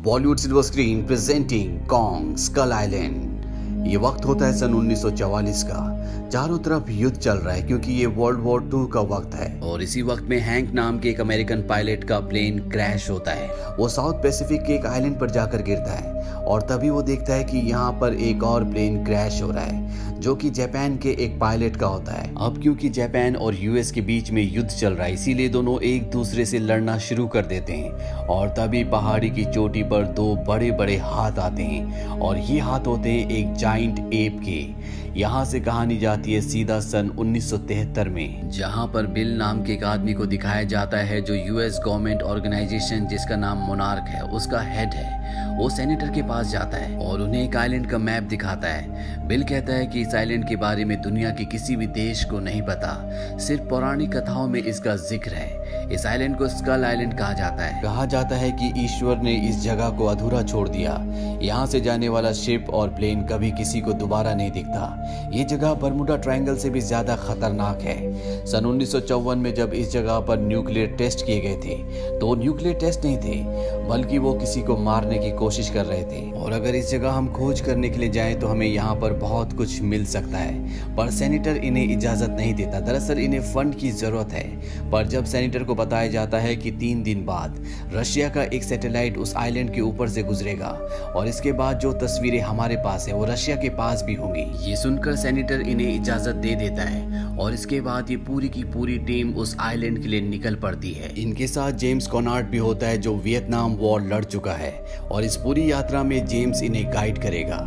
Bollywood silver screen presenting Kong Skull Island. ये वक्त होता है सन 1944 का। चारों तरफ युद्ध चल रहा है क्योंकि ये वर्ल्ड वॉर 2 का वक्त है और इसी वक्त में हैंक नाम के एक अमेरिकन पायलट का प्लेन क्रैश होता है। वो साउथ पैसिफिक के एक आइलैंड पर जाकर गिरता है और तभी वो देखता है कि यहाँ पर एक और प्लेन क्रैश हो रहा है जो कि जापान के एक पायलट का होता है। अब क्योंकि जापान और यूएस के बीच में युद्ध चल रहा है इसीलिए दोनों एक दूसरे से लड़ना शुरू कर देते हैं और तभी पहाड़ी की चोटी पर दो बड़े बड़े हाथ आते हैं और ये हाथ होते हैं एक जाइंट एप के। यहाँ से कहानी जाती है सीधा सन 1973 में, जहाँ पर बिल नाम के एक आदमी को दिखाया जाता है जो यूएस गवर्नमेंट ऑर्गेनाइजेशन जिसका नाम मोनार्क है उसका हेड है। वो सेनेटर के पास जाता है और उन्हें एक आइलैंड का मैप दिखाता है। बिल कहता है कि इस आइलैंड के बारे में दुनिया के किसी भी देश को नहीं पता, सिर्फ पौराणिक कथाओं में इसका जिक्र है। इस आइलैंड को स्कल आइलैंड कहा जाता है। कहा जाता है कि ईश्वर ने इस जगह को अधूरा छोड़ दिया। यहाँ से जाने वाला शिप और प्लेन कभी किसी को दोबारा नहीं दिखता। ये जगह बर्मुडा ट्रायंगल से भी ज्यादा खतरनाक है। सन 1954 में जब इस जगह पर न्यूक्लियर टेस्ट किए गए थे तो न्यूक्लियर टेस्ट नहीं थे बल्कि वो किसी को मारने की कोशिश कर रहे थे। और अगर इस जगह हम खोज करने के लिए जाएं तो हमें यहाँ पर बहुत कुछ मिल सकता है, पर सेनेटर इन्हें इजाजत नहीं देता। दरअसल इन्हें फंड की जरूरत है। पर जब सेनेटर को बताया जाता है कि 3 दिन बाद रशिया का एक सैटेलाइट उस आइलैंड के ऊपर से गुजरेगा और इसके बाद जो तस्वीरें हमारे पास है वो रशिया के पास भी होंगी, ये सुनकर सेनेटर इन्हें इजाजत दे देता है और इसके बाद ये पूरी की पूरी टीम उस आइलैंड के लिए निकल पड़ती है। इनके साथ जेम्स कॉनार्ड भी होता है जो वियतनाम वॉर लड़ चुका है और इस पूरी यात्रा में जेम्स इन्हें गाइड करेगा।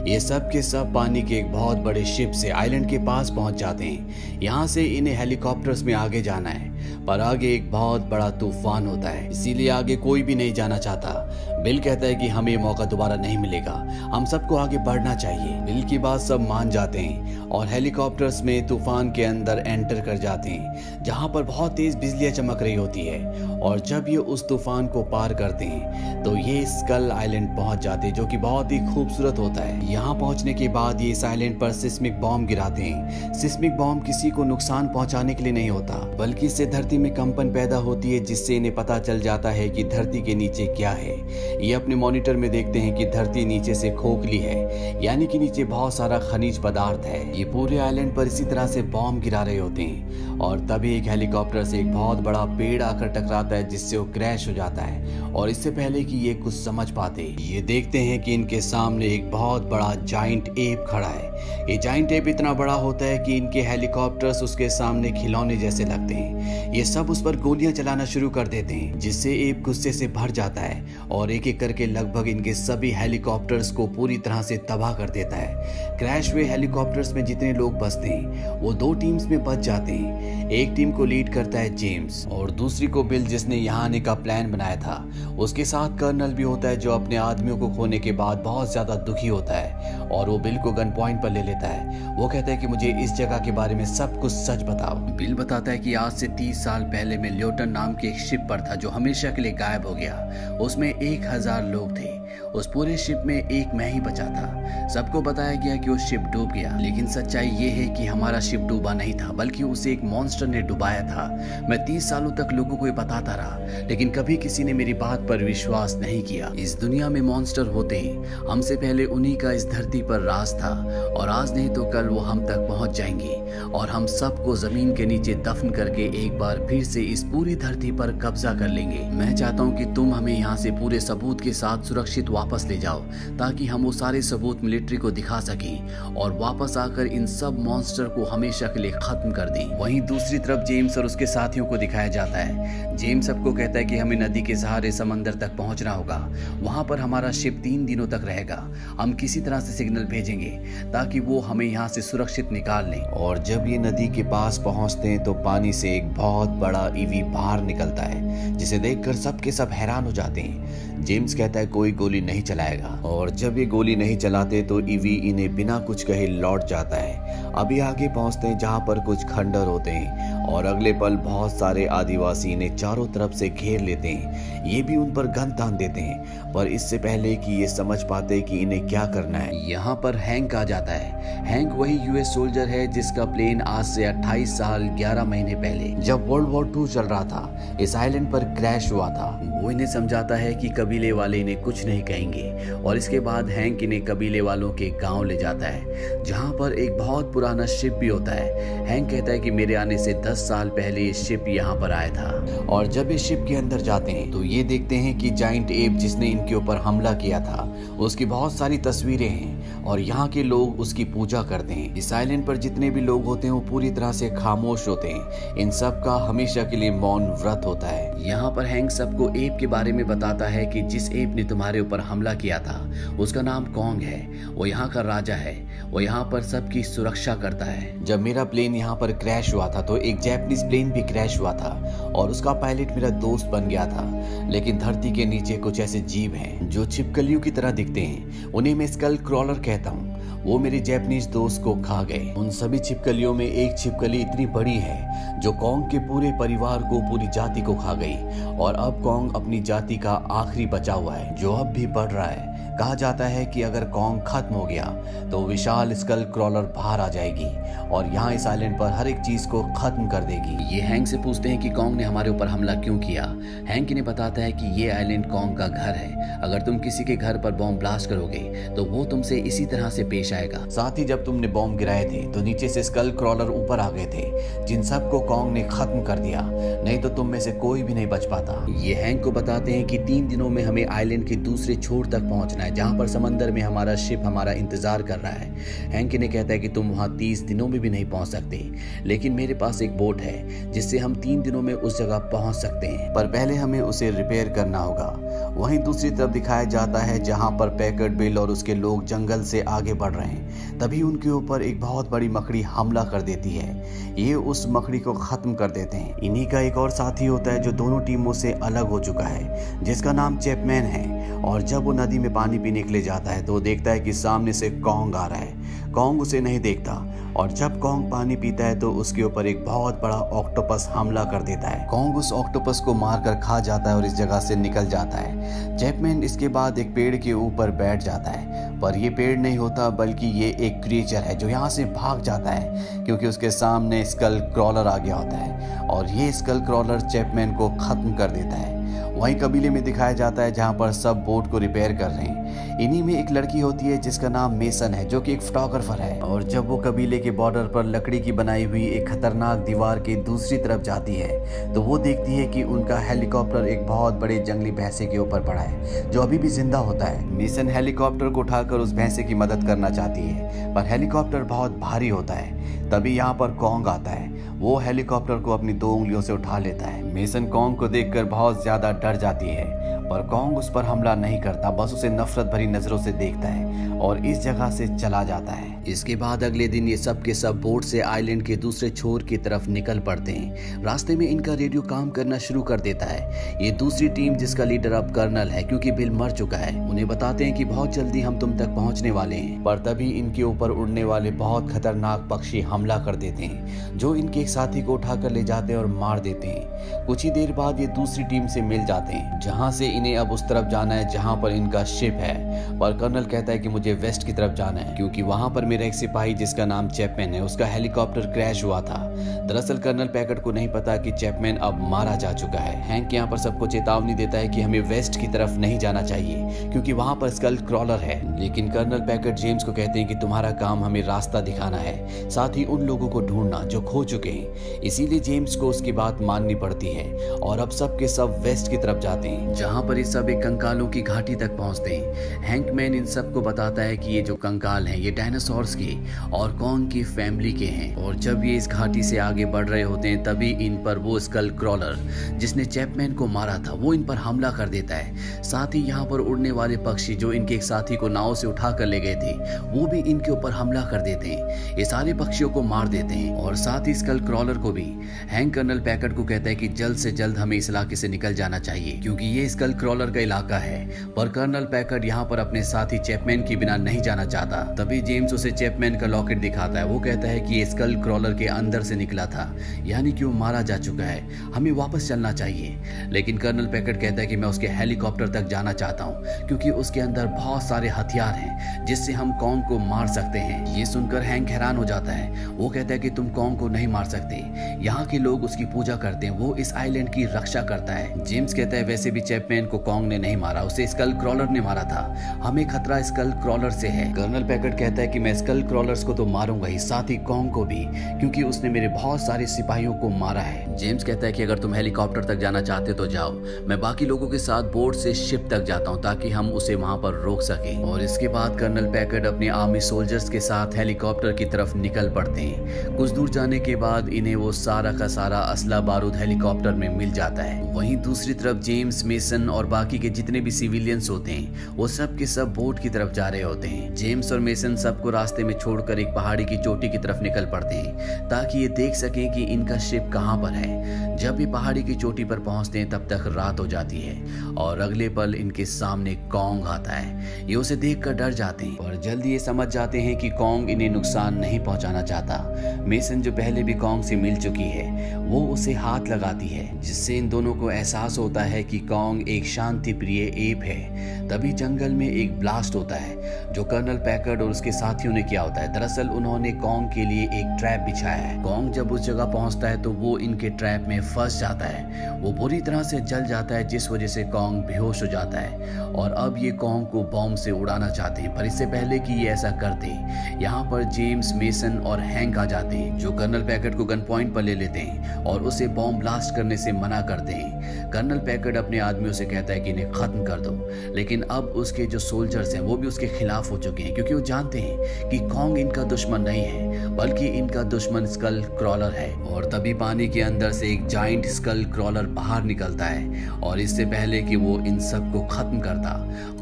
ये सब के सब पानी के एक बहुत बड़े शिप से आइलैंड के पास पहुंच जाते हैं। यहाँ से इन्हें हेलीकॉप्टर्स में आगे जाना है पर आगे एक बहुत बड़ा तूफान होता है इसीलिए आगे कोई भी नहीं जाना चाहता। बिल कहता है कि हमें ये मौका दोबारा नहीं मिलेगा, हम सबको आगे बढ़ना चाहिए। बिल की बात सब मान जाते हैं और हेलीकॉप्टर्स में तूफान के अंदर एंटर कर जाते हैं जहां पर बहुत तेज बिजलियां चमक रही होती है। और जब ये उस तूफान को पार करते हैं तो ये स्कल आइलैंड पहुंच जाते हैं जो कि बहुत ही खूबसूरत होता है। यहाँ पहुंचने के बाद ये इस आइलैंड पर सिस्मिक बॉम्ब गिराते हैं। सिस्मिक बॉम्ब किसी को नुकसान पहुंचाने के लिए नहीं होता बल्कि इससे धरती में कंपन पैदा होती है जिससे इन्हें पता चल जाता है कि धरती के नीचे क्या है। ये अपने मॉनिटर में देखते हैं कि धरती नीचे से खोखली है यानी कि नीचे बहुत सारा खनिज पदार्थ है। ये पूरे आइलैंड पर इसी तरह से बॉम्ब गिरा रहे होते हैं और तभी एक हेलीकॉप्टर से एक बहुत बड़ा पेड़ आकर टकराता है जिससे वो क्रैश हो जाता है। और इससे पहले कि ये कुछ समझ पाते ये देखते हैं कि इनके सामने एक बहुत बड़ा जाइंट एप खड़ा है। ये जाइंट एप इतना बड़ा होता है कि इनके हेलीकॉप्टर्स उसके सामने खिलौने जैसे लगते हैं। ये सब उस पर गोलियां चलाना शुरू कर देते हैं जिससे एप गुस्से से भर जाता है और एक एक करके लगभग इनके सभी हेलीकॉप्टर्स को पूरी तरह से तबाह कर देता है। क्रैश हुए हेलीकॉप्टर्स में जितने लोग बचते हैं वो 2 टीम्स में बच जाते हैं। एक टीम को लीड करता है जेम्स और दूसरी को बिल जिसने यहाँ आने का प्लान बनाया था। उसके साथ कर्नल भी होता है जो अपने आदमियों को खोने के बाद बहुत ज्यादा दुखी होता है और वो बिल को गन पॉइंट पर ले लेता है। वो कहता है कि मुझे इस जगह के बारे में सब कुछ सच बताओ। बिल बताता है कि आज से 30 साल पहले मैं ल्योटन नाम के एक शिप पर था जो हमेशा के लिए गायब हो गया। उसमें 1000 लोग थे। उस पूरे शिप में एक मैं ही बचा था। सबको बताया गया कि वो शिप डूब गया लेकिन सच्चाई ये है कि हमारा शिप डूबा नहीं था बल्कि उसे एक मॉन्स्टर ने डुबाया था। मैं 30 सालों तक लोगों को ये बताता रहा लेकिन कभी किसी ने मेरी बात पर विश्वास नहीं किया। इस दुनिया में मॉन्स्टर होते हैं, हमसे पहले उन्हीं का इस धरती पर राज था और आज नहीं तो कल वो हम तक पहुंच जाएंगे और हम सबको जमीन के नीचे दफन करके एक बार फिर से इस पूरी धरती पर कब्जा कर लेंगे। मैं चाहता हूँ कि तुम हमें यहाँ से पूरे सबूत के साथ सुरक्षित वापस ले जाओ ताकि हम वो सारे सबूत मिलिट्री को दिखा सकें और वापस आकर इन सब मॉन्स्टर को हमेशा के लिए खत्म कर दें। वहीं दूसरी तरफ जेम्स और उसके साथियों को दिखाया जाता है। जेम्स सबको कहता है कि हमें नदी के सहारे समंदर तक पहुंचना होगा, वहां पर हमारा शिप 3 दिनों तक रहेगा। हम किसी तरह से सिग्नल भेजेंगे ताकि वो हमें यहाँ से सुरक्षित निकाल लें। और जब ये नदी के पास पहुंचते हैं तो पानी से एक बहुत बड़ा ईवी बाहर निकलता है जिसे देखकर सब के सब हैरान हो जाते हैं। जेम्स कहता है कोई गोली नहीं चलाएगा और जब ये गोली नहीं चलाते तो ईवी इन्हें बिना कुछ कहे लौट जाता है। अभी आगे पहुंचते हैं जहां पर कुछ खंडर होते हैं और अगले पल बहुत सारे आदिवासी इन्हें चारों तरफ से घेर लेते हैं। ये भी उन पर गन तान देते हैं, पर इससे पहले कि ये समझ पाते कि इन्हें क्या करना है, यहाँ पर हैंक आ जाता है। हैंक वही यूएस सोल्जर है जिसका प्लेन आज से 28 साल 11 महीने पहले जब वर्ल्ड वॉर 2 चल रहा था इस आइलैंड पर क्रैश हुआ था। वो इन्हें समझाता है कि कबीले वाले इन्हें कुछ नहीं कहेंगे और इसके बाद हैंक इन्हें कबीले वालों के गांव ले जाता है जहां पर एक बहुत पुराना शिप भी होता है। हैंक कहता है कि मेरे आने से 10 साल पहले ये शिप यहाँ पर आया था। और जब इस शिप के अंदर जाते हैं तो ये देखते हैं कि जाइंट एप जिसने इनके ऊपर हमला किया था उसकी बहुत सारी तस्वीरें हैं और यहाँ के लोग उसकी पूजा करते हैं। इस आइलैंड पर जितने भी लोग होते हैं वो पूरी तरह से खामोश होते हैं। इन सब का हमेशा के लिए मौन व्रत होता है। यहाँ पर हैंक सबको एप के बारे में बताता है कि जिस एप ने तुम्हारे ऊपर हमला किया था उसका नाम कॉन्ग है, वो यहाँ का राजा है, वो यहाँ पर सबकी सुरक्षा करता है। जब मेरा प्लेन यहाँ पर क्रैश हुआ था तो एक जैपनीज प्लेन भी क्रैश हुआ था और उसका पायलट मेरा दोस्त बन गया था। लेकिन धरती के नीचे कुछ ऐसे जीव हैं जो छिपकलियों की तरह दिखते हैं, उन्हें मैं स्कल क्रॉलर कहता हूँ। वो मेरे जैपनीज दोस्त को खा गए। उन सभी छिपकलियों में एक छिपकली इतनी बड़ी है जो कॉन्ग के पूरे परिवार को, पूरी जाति को खा गई और अब कॉन्ग अपनी जाति का आखिरी बचा हुआ है जो अब भी बढ़ रहा है। कहा जाता है कि अगर कॉन्ग खत्म हो गया तो विशाल स्कल क्रॉलर बाहर आ जाएगी और यहाँ इस आइलैंड पर हर एक चीज को खत्म कर देगी। ये हैंक से पूछते हैं कि कॉन्ग ने हमारे ऊपर हमला क्यों किया। हैंक इन्हें बताता है कि ये आइलैंड कॉन्ग का घर है। अगर तुम किसी के घर पर बॉम्ब ब्लास्ट करोगे तो वो तुमसे इसी तरह से पेश आएगा। साथ ही जब तुमने बॉम्ब गिराए थे तो नीचे से स्कल क्रॉलर ऊपर आ गए थे जिन सबको कॉन्ग ने खत्म कर दिया, नहीं तो तुम में से कोई भी नहीं बच पाता। ये हैंक को बताते हैं कि 3 दिनों में हमें आइलैंड के दूसरे छोर तक पहुंचना है जहां पर समंदर में हमारा शिप हमारा इंतजार कर रहा है। हैंक इन्हें कहता है कि तुम वहां 30 दिनों में भी नहीं पहुंच सकते, लेकिन मेरे पास एक बोट है जिससे हम 3 दिनों में उस जगह पहुंच सकते हैं, पर पहले हमें उसे रिपेयर करना होगा। वहीं दूसरी तरफ दिखाया जाता है जहां पर पैकर्ड बिल और उसके लोग जंगल से आगे बढ़ रहे हैं। तभी उनके ऊपर एक बहुत बड़ी मकड़ी हमला कर देती है। ये उस मकड़ी को खत्म कर देते हैं। इन्हीं का एक और साथी होता है जो दोनों टीमों से अलग हो चुका है जिसका नाम चैपमैन है। और जब वो नदी में पानी पीने के लिए जाता है तो देखता है कि सामने से कॉन्ग आ रहा है। कॉन्ग उसे नहीं देखता और जब कॉन्ग पानी पीता है तो उसके ऊपर एक बहुत बड़ा ऑक्टोपस हमला कर देता है। कॉन्ग उस ऑक्टोपस को मारकर खा जाता है और इस जगह से निकल जाता है। चैपमैन इसके बाद एक पेड़ के ऊपर बैठ जाता है, पर ये पेड़ नहीं होता बल्कि ये एक क्रिएचर है जो यहाँ से भाग जाता है क्योंकि उसके सामने स्कल क्रॉलर आ गया होता है और ये स्कल क्रॉलर चैपमैन को खत्म कर देता है। वहीं कबीले में दिखाया जाता है जहां पर सब बोट को रिपेयर कर रहे हैं। इन्हीं में एक लड़की होती है जिसका नाम मेसन है जो कि एक फोटोग्राफर है। और जब वो कबीले के बॉर्डर पर लकड़ी की बनाई हुई एक खतरनाक दीवार के दूसरी तरफ जाती है तो वो देखती है कि उनका हेलीकॉप्टर एक बहुत बड़े जंगली भैंसे के ऊपर पड़ा है जो अभी भी जिंदा होता है। मेसन हेलीकॉप्टर को उठाकर उस भैंसे की मदद करना चाहती है पर हेलीकॉप्टर बहुत भारी होता है। तभी यहाँ पर कॉन्ग आता है। वो हेलीकॉप्टर को अपनी 2 उंगलियों से उठा लेता है। मेसन कॉन्ग को देखकर बहुत ज्यादा डर जाती है पर कॉन्ग उस पर हमला नहीं करता, बस उसे नफरत भरी नजरों से देखता है और इस जगह से चला जाता है। इसके बाद अगले दिन ये सब के सब बोट से आइलैंड के दूसरे छोर की तरफ निकल पड़ते हैं। रास्ते में इनका रेडियो काम करना शुरू कर देता है। ये दूसरी टीम जिसका लीडर अब कर्नल है क्योंकि बिल मर चुका है, उन्हें बताते हैं कि बहुत जल्दी हम तुम तक पहुंचने वाले हैं। पर तभी इनके ऊपर उड़ने वाले बहुत खतरनाक पक्षी हमला कर देते हैं जो इनके एक साथी को उठाकर ले जाते हैं और मार देते हैं। कुछ ही देर बाद ये दूसरी टीम से मिल जाते हैं जहां से इन्हें अब उस तरफ जाना है जहां पर इनका शिप है। पर कर्नल कहता है कि मुझे वेस्ट की तरफ जाना है क्योंकि वहां पर मेरा एक सिपाही जिसका नाम चैपमैन है उसका हेलीकॉप्टर क्रैश हुआ था। दरअसल कर्नल पैकर्ड को नहीं पता कि चैपमैन अब मारा जा चुका है। हैंक यहाँ पर सबको चेतावनी देता है कि हमें वेस्ट की तरफ नहीं जाना चाहिए क्योंकि वहां पर स्कल क्रॉलर है। लेकिन कर्नल पैकर्ड जेम्स को कहते हैं कि तुम्हारा काम हमें रास्ता दिखाना है, साथ ही उन लोगों को ढूंढना जो खो चुके हैं। इसीलिए जेम्स को उसकी बात माननी पड़ती है और अब सब के सब वेस्ट की तरफ जाते हैं जहां पर ये सब एक कंकालों की घाटी तक पहुंचते हैं। हैंकमैन इन सबको बताता है कि ये जो कंकाल हैं ये डायनासोर्स के और कॉन्ग की फैमिली के हैं। और जब ये इस घाटी से आगे बढ़ रहे होते हैं तभी इन पर वो स्कल क्रॉलर जिसने चैपमैन को मारा था वो इन पर हमला कर देता है। साथ ही यहाँ पर उड़ने वाले पक्षी जो इनके एक साथी को नाव से उठा कर ले गए थे वो भी इनके ऊपर हमला कर देते हैं। ये सारे पक्षियों को मार देते हैं और साथ ही स्कल क्रॉलर को भी। हैंक कर्नल पैकर्ड को कहता है कि जल्द से जल्द हमें इस इलाके से निकल जाना चाहिए क्योंकि ये स्कल क्रॉलर का इलाका है, पर कर्नल पैकर्ड यहाँ पर अपने साथी चैपमैन के बिना नहीं जाना चाहता। तभी जेम्स उसे चैपमैन का लॉकेट दिखाता है। वो कहता है कि ये स्कल क्रॉलर के अंदर से निकला था, यानी कि वो मारा जा चुका है, हमें वापस चलना चाहिए। लेकिन कर्नल पैकर्ड कहता है कि मैं उसके हेलीकॉप्टर तक जाना चाहता हूँ, क्योंकि उसके अंदर बहुत सारे हथियार हैं जिससे हम कॉन्ग को मार सकते हैं। ये सुनकर हैंक हैरान हो जाता है। वो कहता है कि तुम कॉन्ग को नहीं मार सकते, यहाँ के लोग उसकी पूजा करते हैं, वो इस आइलैंड की रक्षा करता है। जेम्स कहता है वैसे भी चैपमैन को कॉन्ग ने नहीं मारा, उसे स्कल क्रॉलर ने मारा था, हमें खतरा स्कल क्रॉलर से है। कर्नल पैकर्ड कहता है कि मैं स्कल क्रॉलर्स को तो मारूंगा ही, साथ ही कॉन्ग को भी, क्योंकि उसने मेरे बहुत सारे सिपाहियों को मारा है। जेम्स कहता है कि अगर तुम हेलीकॉप्टर तक जाना चाहते तो जाओ, मैं बाकी लोगों के साथ बोट से शिप तक जाता हूँ ताकि हम उसे वहां पर रोक सके। और इसके बाद कर्नल पैकर्ड अपने आर्मी सोल्जर्स के साथ हेलीकॉप्टर की तरफ निकल पड़ते हैं। कुछ दूर जाने के बाद इन्हें वो सारा का सारा असला बारूद हेलीकॉप्टर में मिल जाता है। वहीं दूसरी तरफ जेम्स, मेसन और बाकी के जितने भी सिविलियंस होते हैं वो सब के सब बोट की तरफ जा रहे होते हैं। जेम्स और मेसन सबको रास्ते में छोड़कर एक पहाड़ी की चोटी की तरफ निकल पड़ते हैं ताकि ये देख सकें कि इनका शिप कहां पर है। जब ये पहाड़ी की चोटी पर पहुंचते हैं तब तक रात हो जाती है और अगले पल इनके सामने कॉन्ग आता है। ये उसे देखकर डर जाते हैं और जल्दी ये समझ जाते हैं कि कॉन्ग इन्हें नुकसान नहीं पहुंचाना चाहता। मेसन जो पहले भी कॉन्ग से मिल चुकी है वो उसे हाथ लगाती है, जिससे इन दोनों को एहसास होता है कि कॉन्ग एक शांति प्रिय एप है। तभी जंगल में एक ब्लास्ट होता है जो कर्नल पैकर्ड और उसके साथियों ने किया होता है। दरअसल उन्होंने कॉन्ग के लिए एक ट्रैप बिछाया है। कॉन्ग जब उस जगह पहुंचता है तो वो इनके ट्रैप में फंस जाता है। वो बुरी तरह से जल जाता है, जिस वजह से कॉन्ग बेहोश हो जाता है और अब ये कॉन्ग को बॉम्ब से उड़ाना चाहते हैं। पर इससे पहले कि ये ऐसा करते यहाँ पर जेम्स, मेसन और हैंक आ जाते हैं, जो कर्नल पैकर्ड को गन पॉइंट पर ले लेते हैं और उसे बॉम्ब ब्लास्ट करने से मना करते हैं। कर्नल पैकर्ड अपने आदमियों से कहता है कि इन्हें खत्म कर दो, लेकिन अब उसके जो सोल्जर्स हैं वो भी उसके खिलाफ हो चुके हैं, क्योंकि वो जानते हैं कि कॉन्ग इनका दुश्मन नहीं है बल्कि इनका दुश्मन स्कल क्रॉलर है। और तभी पानी के अंदर से एक जाइंट स्कल क्रॉलर बाहर निकलता है और इससे पहले कि वो इन सबको खत्म करता,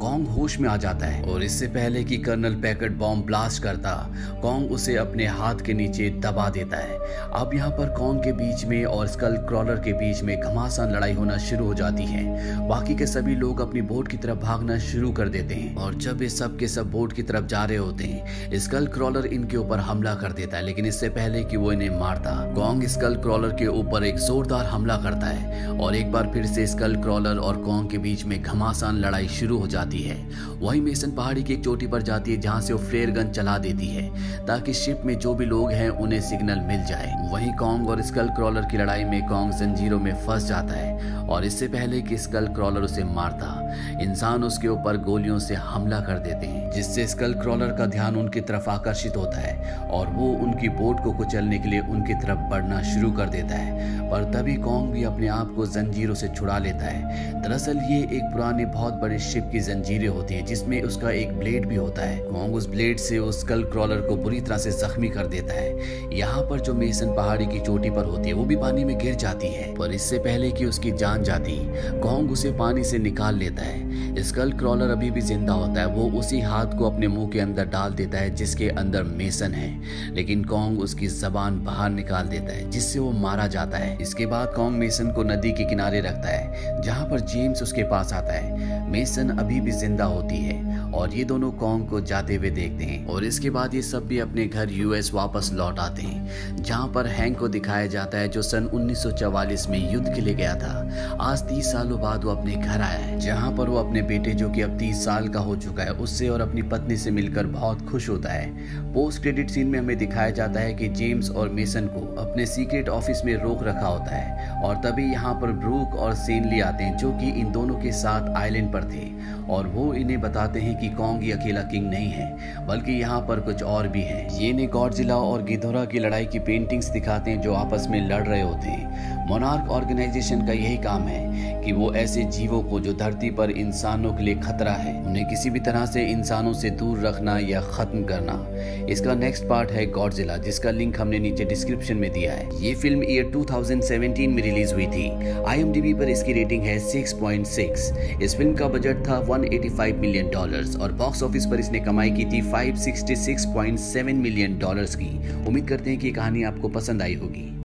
कॉन्ग होश में आ जाता है। और इससे पहले कि कर्नल पैकर्ड बॉम्ब ब्लास्ट करता, कॉन्ग उसे अपने हाथ के नीचे दबा देता है। अब यहाँ पर कॉन्ग के बीच में और स्कल क्रॉलर के बीच में घमासान लड़ाई होना शुरू हो जाती है। बाकी के सभी लोग अपनी बोट की तरफ भागना शुरू कर देते हैं और जब ये सब के सब बोट की तरफ जा रहे होते हैं, स्कल क्रॉलर इनके ऊपर हमला कर देता है। लेकिन इससे पहले कि वो इन्हें मारता, कॉन्ग स्कल क्रॉलर के ऊपर एक जोरदार हमला करता है और एक बार फिर से स्कल क्रॉलर और कॉन्ग के बीच में घमासान लड़ाई शुरू हो जाती है। वहीं मेसन पहाड़ी की एक चोटी पर जाती है जहां से वो फ्लेयर गन चला देती है ताकि शिप में जो भी लोग हैं उन्हें सिग्नल मिल जाए। वहीं कॉन्ग और स्कल क्रॉलर की लड़ाई में कॉन्ग जंजीरों में फंस जाता है और इससे पहले कि स्कल क्रॉलर उसे मारता, इंसान उसके ऊपर गोलियों से हमला कर देते हैं, जिससे स्कल क्रॉलर का ध्यान उनकी तरफ आकर्षित होता है और वो उनकी बोट को कुचलने के लिए उनकी तरफ बढ़ना शुरू कर देता है। पर तभी कॉन्ग भी अपने आप को जंजीरों से छुड़ा लेता है। दरअसल ये एक पुरानी बहुत बड़ी शिप की जंजीरें होती हैं जिसमें उसका एक ब्लेड भी होता है। कॉन्ग उस ब्लेड से उस स्कल क्रॉलर को बुरी तरह से जख्मी कर देता है। यहाँ पर जो मेसन पहाड़ी की चोटी पर होती है वो भी पानी में गिर जाती है, पर इससे पहले कि उसकी जान जाती, कॉन्ग उसे पानी से निकाल लेता है। स्कल क्रॉलर अभी भी जिंदा होता है। वो उसी हाथ को अपने मुंह के अंदर डाल देता है जिसके अंदर मेसन है, लेकिन कॉन्ग उसकी जबान बाहर निकाल देता है जिससे वो मारा जाता है। इसके बाद कॉन्ग मेसन को नदी के किनारे रखता है जहां पर जेम्स उसके पास आता है। मेसन अभी भी जिंदा होती है और ये दोनों कॉन्ग को जाते हुए देखते हैं और इसके बाद ये सब भी अपने घर यूएस वापस लौट आते हैं, जहां पर हैंक को दिखाया जाता है जो सन 1944 में युद्ध के लिए गया था। आज 30 सालों बाद वो अपने घर आया है, जहां पर वो अपने बेटे जो कि अब 30 साल का हो चुका है उससे और अपनी पत्नी से मिलकर बहुत खुश होता है। पोस्ट क्रेडिट सीन में हमें दिखाया जाता है कि जेम्स और मेसन को अपने सीक्रेट ऑफिस में रोक रखा होता है और तभी यहाँ पर ब्रूक और सेनली आते हैं जो कि इन दोनों के साथ आइलैंड पर थे और वो इन्हें बताते हैं कि कॉन्ग ही अकेला किंग नहीं है बल्कि यहाँ पर कुछ और भी है। ये इन्हें गॉडजिला और गिधोरा की लड़ाई की पेंटिंग्स दिखाते हैं जो आपस में लड़ रहे होते हैं। मोनार्क ऑर्गेनाइजेशन का यही काम है कि वो ऐसे जीवों को जो धरती पर इंसानों के लिए खतरा है उन्हें किसी भी तरह से इंसानों से दूर रखना या खत्म करना। इसका नेक्स्ट पार्ट है गॉडजिला, जिसका लिंक हमने नीचे डिस्क्रिप्शन में दिया है। ये फिल्म ईयर 2017 में रिलीज हुई थी। IMDb पर इसकी रेटिंग है 6.6। इस फिल्म का बजट था $185 मिलियन और बॉक्स ऑफिस पर इसने कमाई की थी $566.7 मिलियन की। उम्मीद करते हैं कि ये कहानी आपको पसंद आई होगी।